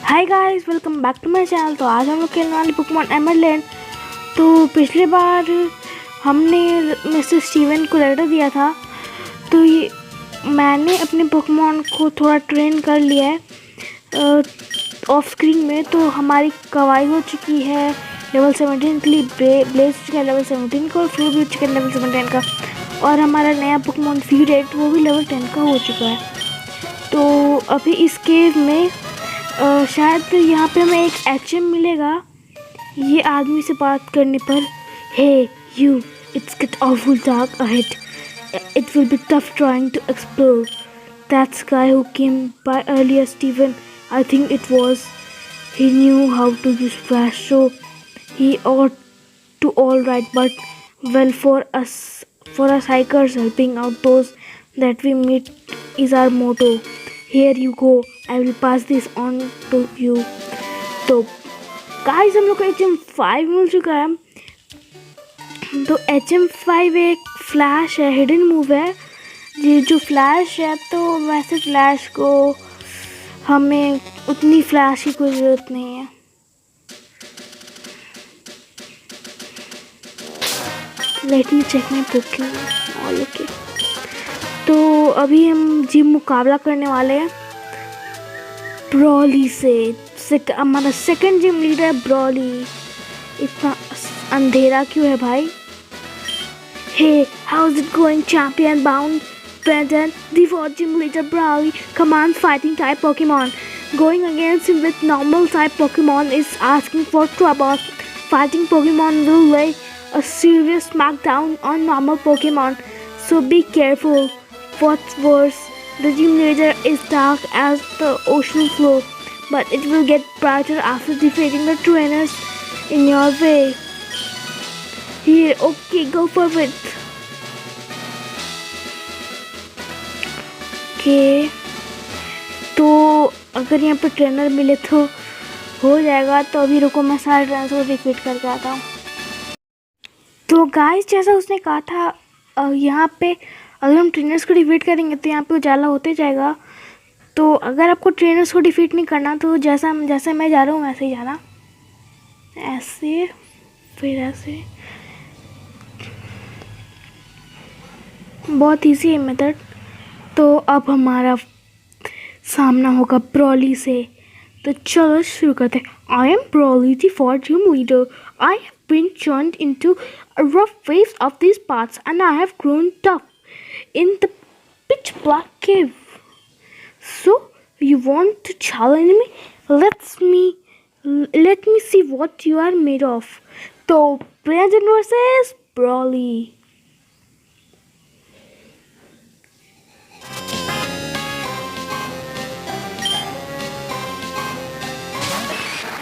Hi guys, welcome back to my channel. तो आज हम लोग खेलने वाले पोकेमॉन एमरलैंड। तो पिछली बार हमने मिस्टर स्टीवन को लेटर दिया था, तो ये मैंने अपने पोकेमॉन को थोड़ा ट्रेन कर लिया है ऑफ स्क्रीन में। तो हमारी कवाई हो चुकी है लेवल 17 के लिए, ब्लेज हो चुका है लेवल 17 का, और फ्लू भी हो चुका है लेवल 17 का, और हमारा नया पोकेमॉन फीडेट वो भी लेवल 10 का हो चुका है। तो अभी इस केव में शायद यहाँ पे हमें एक एचएम मिलेगा ये आदमी से बात करने पर। Hey you, it's get awful dark ahead. It will be tough trying to explore. That guy who came by earlier, Steven, I think it was. He knew how to use flash, so he ought to all right. But well, for us hikers, helping out those that we meet is our motto. Here you go. I will pass this on to you. तो guys, हम लोग को HM5 मिल चुका है। तो HM5 एक flash है, hidden move है। ये जो फ्लैश है, तो वैसे फ्लैश को हमें उतनी फ्लैश की कोई ज़रूरत नहीं है। Let me check my Pokemon all. Okay, तो अभी हम जिम मुकाबला करने वाले हैं ब्रॉली से। हमारा सेकंड जिम लीडर है ब्रॉली। इतना अंधेरा क्यों है भाई? Hey, how is it going champion bound present the fourth gym leader Brawly commands fighting type Pokemon. Going against him with normal type Pokemon is asking for trouble. Fighting Pokemon will lay a serious smackdown on normal Pokemon, so be careful. What's worse, the gym leader is dark as the ocean floor, but it will get brighter after defeating the trainers in your way. Here, okay, go for it. Okay, तो अगर यहाँ पर trainer मिले तो हो जाएगा। तो अभी रुको, मैं सारे ट्रेनर्स को रिपीट करके आता हूँ। तो गाइस, जैसा उसने कहा था, यहाँ पे अगर हम ट्रेनर्स को डिफीट करेंगे तो यहाँ पे उजाला होते जाएगा। तो अगर आपको ट्रेनर्स को डिफीट नहीं करना, तो जैसा मैं जा रहा हूँ वैसे ही जाना, ऐसे फिर ऐसे। बहुत ईजी है मेथड। तो अब हमारा सामना होगा ब्रॉली से। तो चलो शुरू करते हैं। I am Brawly, the fourth gym leader. I have been turned into a rough waves of these parts, and I have grown tough in the pitch black cave. So you want to challenge me? Let me see what you are made of. So Present versus Brawly.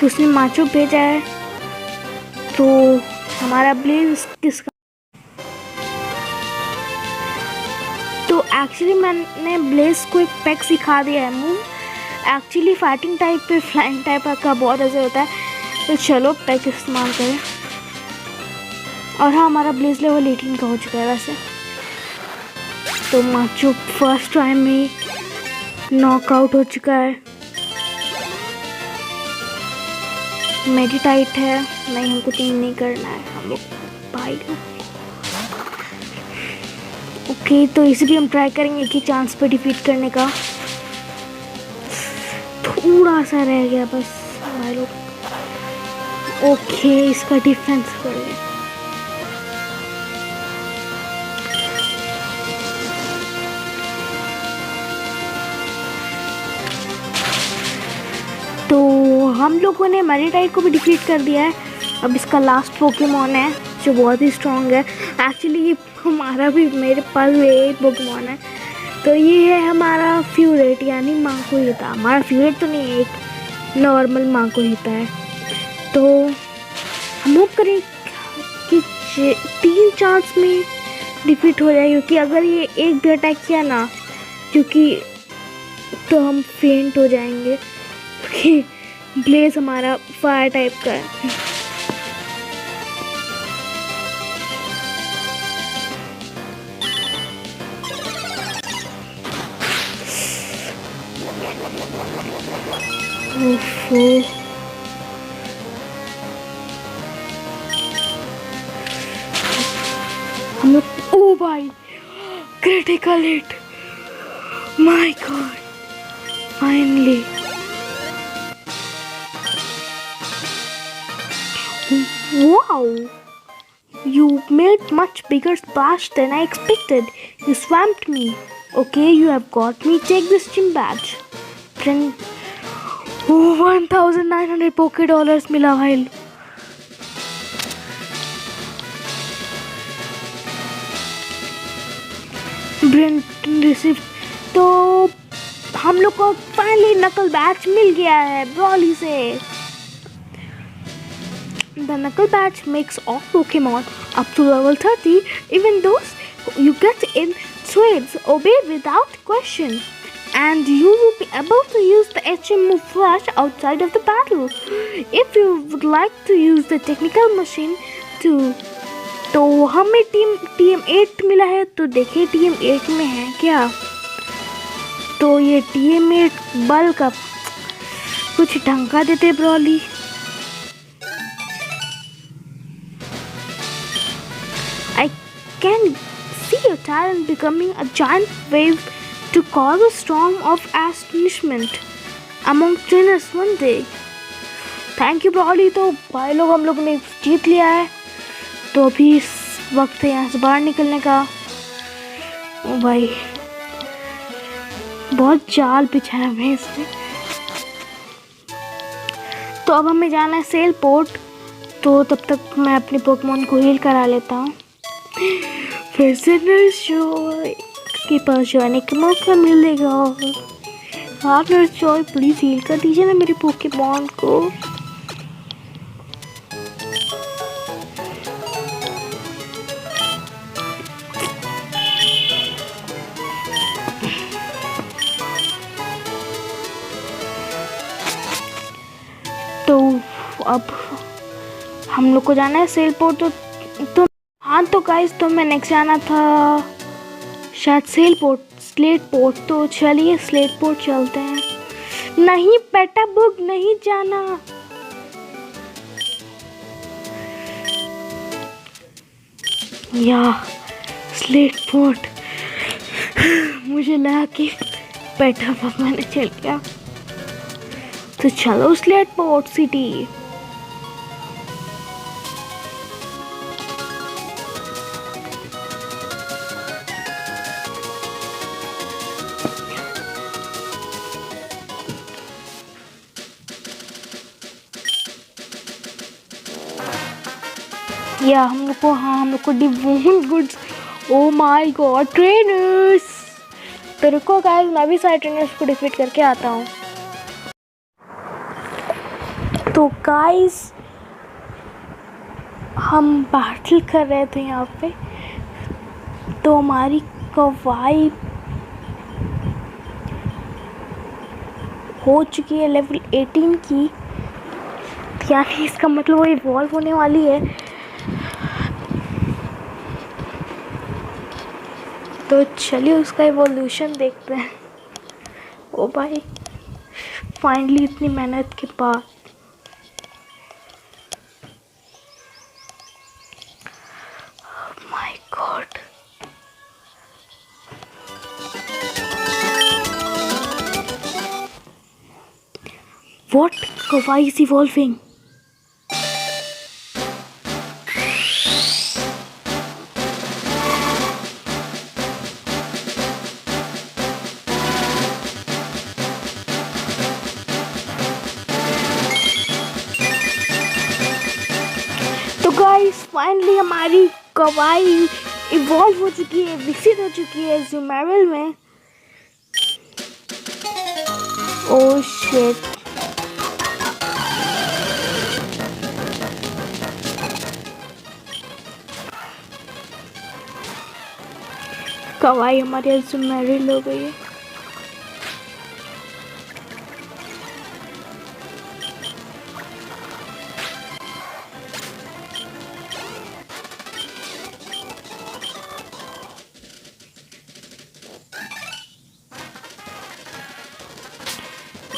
तो उसने macho भेजा है। तो हमारा Blaze किसका? तो actually मैंने Blaze को एक पैक सिखा दिया है मूव। एक्चुअली फाइटिंग टाइप पे फ्लाइंग टाइप का बहुत असर होता है। तो चलो पैक इस्तेमाल करें। और हाँ, हमारा ब्लेज लेवल 18 का हो चुका है वैसे। तो माचो फर्स्ट टाइम में नॉकआउट हो चुका है। मेडिटाइट है, नहीं हमको 3 नहीं करना है, हम लोग भाई। ओके, तो इसे भी हम ट्राई करेंगे कि चांस पे डिफीट करने का। थोड़ा सा रह गया बस भाई लोग। ओके, इसका डिफेंस कर ले। तो हम लोगों ने मेडिटाइट को भी डिफीट कर दिया है। अब इसका लास्ट पोकेमॉन है जो बहुत ही स्ट्रॉन्ग है। एक्चुअली ये हमारा भी, मेरे पास भी एक पोकेमॉन है। तो ये है हमारा फ्यूरेट, यानी माँ को हिता। हमारा फ्यूरेट तो नहीं है, एक नॉर्मल माँ को हिता है। तो हम होप करें कि 3 चांस में डिफीट हो जाए, क्योंकि अगर ये एक भी अटैक किया ना, क्योंकि तो हम फेंट हो जाएंगे, क्योंकि ब्लेज हमारा फायर टाइप का है। ओफो, हम लोग, ओ भाई critical hit, my God, finally. Wow, you made much bigger splash than I expected. You swamped me. Okay, you have got me. Take this gym badge. Friend, oh, 1900 poke dollars मिला भाई। Brent receive. तो हम लोग को finally नकल batch मिल गया है Broly से। The knuckle badge makes all Pokemon up to level 30, even those you get in trades, obey without question. And you will be able to use the HM move Flash outside of the battle. If you would like to use the technical machine to, तो हमें team 8 मिला है, तो देखिए team 8 में है क्या। तो ये टीम 8 बल का कुछ ढंग का देते Broly. I can see your talent becoming a giant wave to cause a storm of astonishment among trainers one day. Thank you Broly. तो भाई लोग हम लोग ने जीत लिया है, तो अभी इस वक्त है यहाँ से बाहर निकलने का। ओ भाई बहुत जाल बिछाया है इसने। तो अब हमें जाना है सेल पोर्ट, तो तब तक मैं अपने पोकेमॉन को हील करा लेता हूँ। फिर से नर्स जॉय के पास जाने का मौका मिलेगा। हाँ नर्स जॉय, प्लीज हील कर दीजिए ना मेरे पोकेमॉन को। तो अब हम लोग को जाना है सेल पोर्ट। तो हाँ तो गाइस, तो मैं नेक्स्ट जाना था शायद सेल पोर्ट, स्लेट पोर्ट। तो चलिए स्लेट पोर्ट चलते हैं। नहीं बेटा बुक नहीं जाना। या स्लेट पोर्ट, मुझे लगा कि बेटा बुक मैंने चल गया। तो चलो स्लेट पोर्ट सिटी। या हम लोग को, हाँ हम लोग को Devon goods. Oh my God trainers, तो रुको गाइस, मैं भी सारे ट्रेनर्स को डिफीट करके आता हूँ। तो गाइस हम बैटल कर रहे थे यहाँ पे, तो हमारी कवाई हो चुकी है लेवल 18 की, यानी इसका मतलब वो इवॉल्व होने वाली है। तो चलिए उसका इवोल्यूशन देखते हैं। ओ भाई फाइनली इतनी मेहनत के बाद। My God, what, kavai is evolving. Guys finally हमारी कवाई इवॉल्व हो चुकी है, विकसित हो चुकी है ज़ूमेरल में। ओह शिट, कवाई हमारी ज़ूमेरल हो गई है।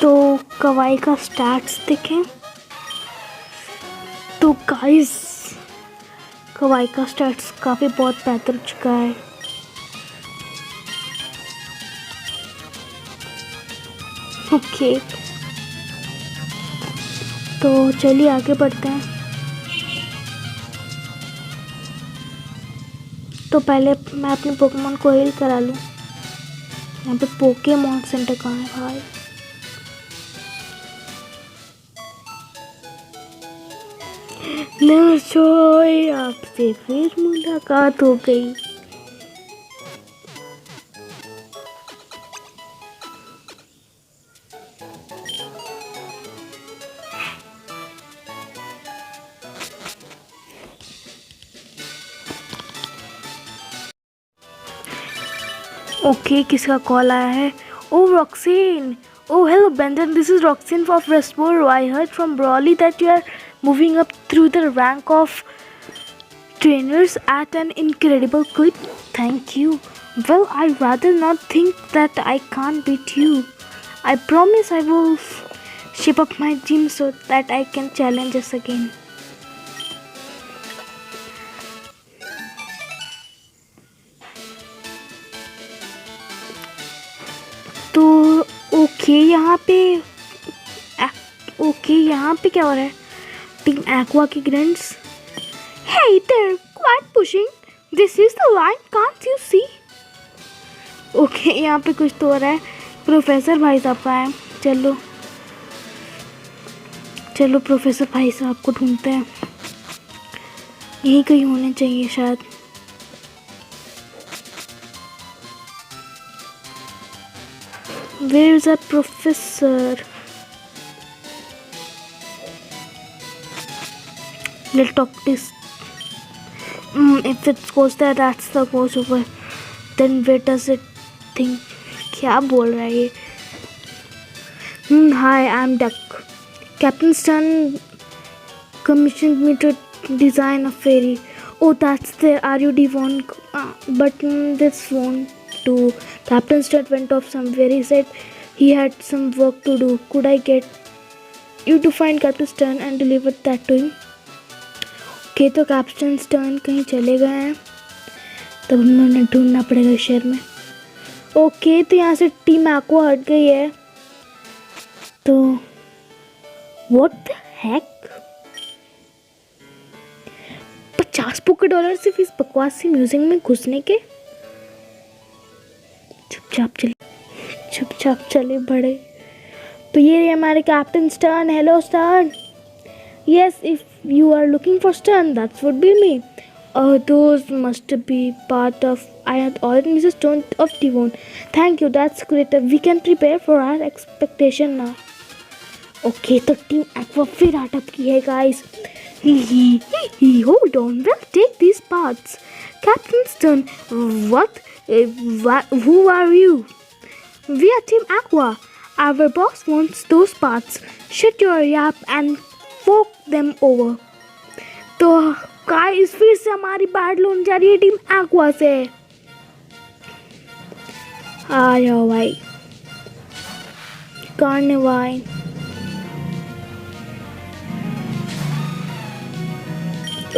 तो कवाई का स्टैट्स देखें तो गाइस कवाई का स्टैट्स काफ़ी बहुत बेहतर हो चुका है। ओके तो चलिए आगे बढ़ते हैं। तो पहले मैं अपने पोकेमॉन को हील करा लूँ। यहाँ पे पोकेमॉन सेंटर कहाँ है भाई? नर्सोय आपसे फिर मुलाकात हो गई। ओके किसका कॉल आया है? ओ रॉक्सिन। Oh hello Benton, this is Roxanne of Westboro. I heard from Brawley that you are moving up through the rank of trainers at an incredible clip. Thank you. Well, I'd rather not think that I can't beat you. I promise I will shape up my gym so that I can challenge us again. तो okay यहाँ पे क्या हो रहा है? Team aqua की ग्रैंड्स। Hey there, quite pushing. This is the line, can't you see? Okay यहाँ पे कुछ तो हो रहा है। प्रोफेसर भाई साहब का है। चलो प्रोफेसर भाई साहब को ढूंढते हैं। यहीं कहीं होने चाहिए शायद। Where is our professor? Let's talk this. If it goes there, that's the goes over. Then where does it think? क्या बोल रहा है ये? Hi, I'm Duck. Captain Stern commissioned me to design a ferry. Oh, that's the RUD one. But this one too. Captain Stern went off somewhere. He said he had some work to do. Could I get you to find Captain Stern and deliver that to him? Okay तो captain stern कहीं चले गए हैं, तब हमें ढूंढना पड़ेगा शहर में। ओके तो यहाँ से टीम एक्वा हट गई है। तो व्हाट द हेक, $50 सिर्फ इस बकवास सी म्यूजिक में घुसने के। चुपचाप चले बड़े। तो ये हमारे captain stern. Hello stern. Yes, if you are looking for Stern, that would be me. Those must be part of. I had already Mrs. Stone of Devon. Thank you, that's great. We can prepare for our expectation now. Okay, तो team aqua फिर अटक की है guys. Hold on, we'll take these parts. Captain Stern, what? Who are you? We are Team Aqua. Our boss wants those parts. Shut your yap and fork them over. तो guys फिर से हमारी battle होने जा रही है team aqua से। आ जाओ भाई कार्निवाइन।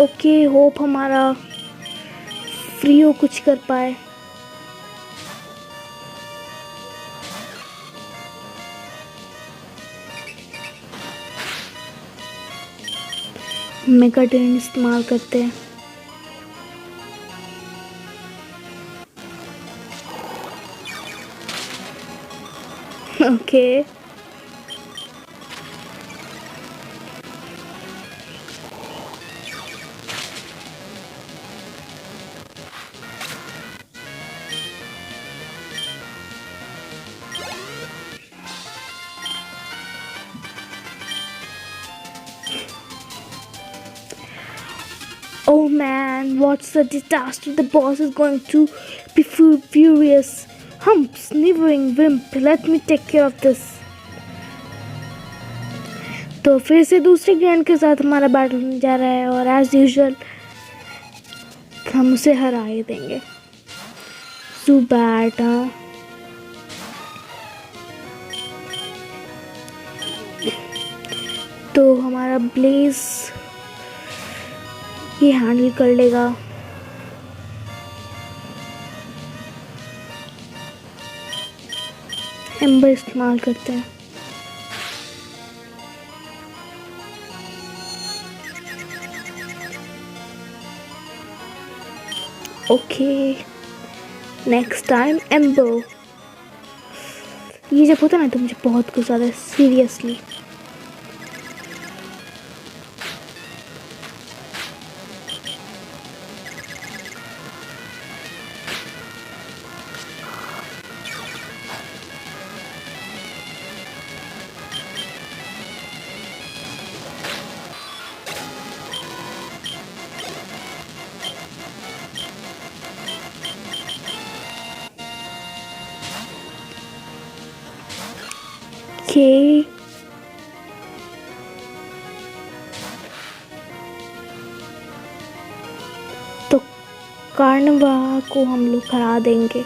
ओके होप हमारा फ्रीओ कुछ कर पाए। मेगा ट्रेन इस्तेमाल करते हैं। Okay Oh man, what's the disaster? The boss is going to be furious. Hump, sniveling wimp, let me take care of this. तो फिर से दूसरे ग्रैंड के साथ हमारा बैटल होने जा रहा है और एज यूजुअल हम उसे हरा ही देंगे। तो हमारा ब्लेज ये हैंडल कर लेगा। एम्बर इस्तेमाल करते हैं। Okay, next time amber. ये जब होता है ना तो मुझे बहुत गुस्सा आता है, सीरियसली। ओके, तो कार्नवा को हम लोग हरा देंगे।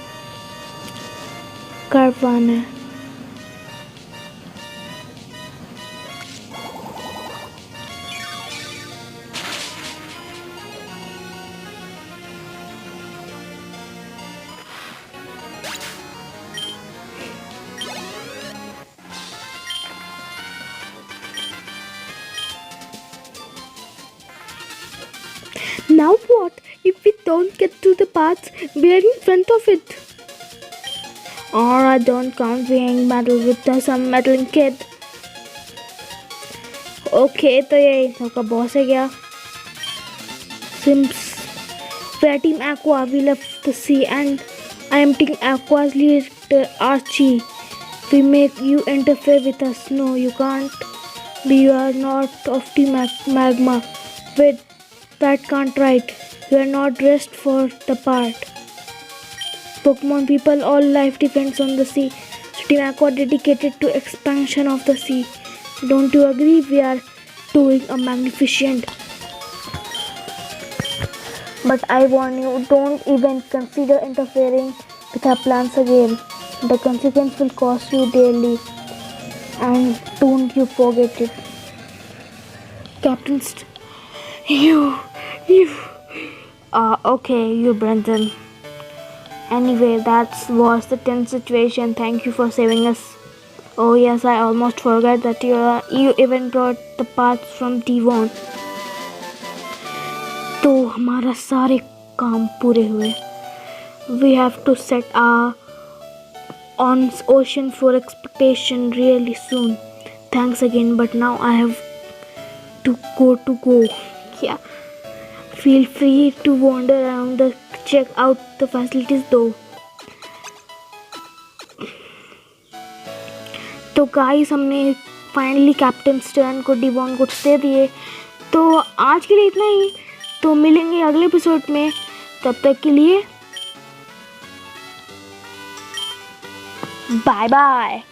कारवान है। Now what if we don't get to the paths we are in front of it? Or I don't count being battle with some meddling kid. Okay, तो ये इन सबका बॉस है क्या? Sims, we are Team Aqua. We left the sea, and I am Team Aqua's leader, Archie. We make you interfere with us. No, you can't. You are not of Team Magma. Wait, that can't right. You are not dressed for the part. Pokemon people, all life depends on the sea. So Team Aqua dedicated to expansion of the sea. Don't you agree? We are doing a magnificent. But I warn you, don't even consider interfering with our plans again. The consequence will cost you dearly. And don't you forget it. Captain you. Okay, you Brendan. Anyway, that was the tense situation. Thank you for saving us. Oh yes, I almost forgot that you even brought the parts from Devon. तो हमारा सारे काम पूरे हुए. We have to set our on ocean for expectation really soon. Thanks again, but now I have to go. Yeah. Feel free to wander around check out the facilities though. तो guys, हमने finally captain stern को Devon goods दे दिए. तो आज के लिए इतना ही. तो मिलेंगे अगले एपिसोड में. तब तक के लिए बाय बाय.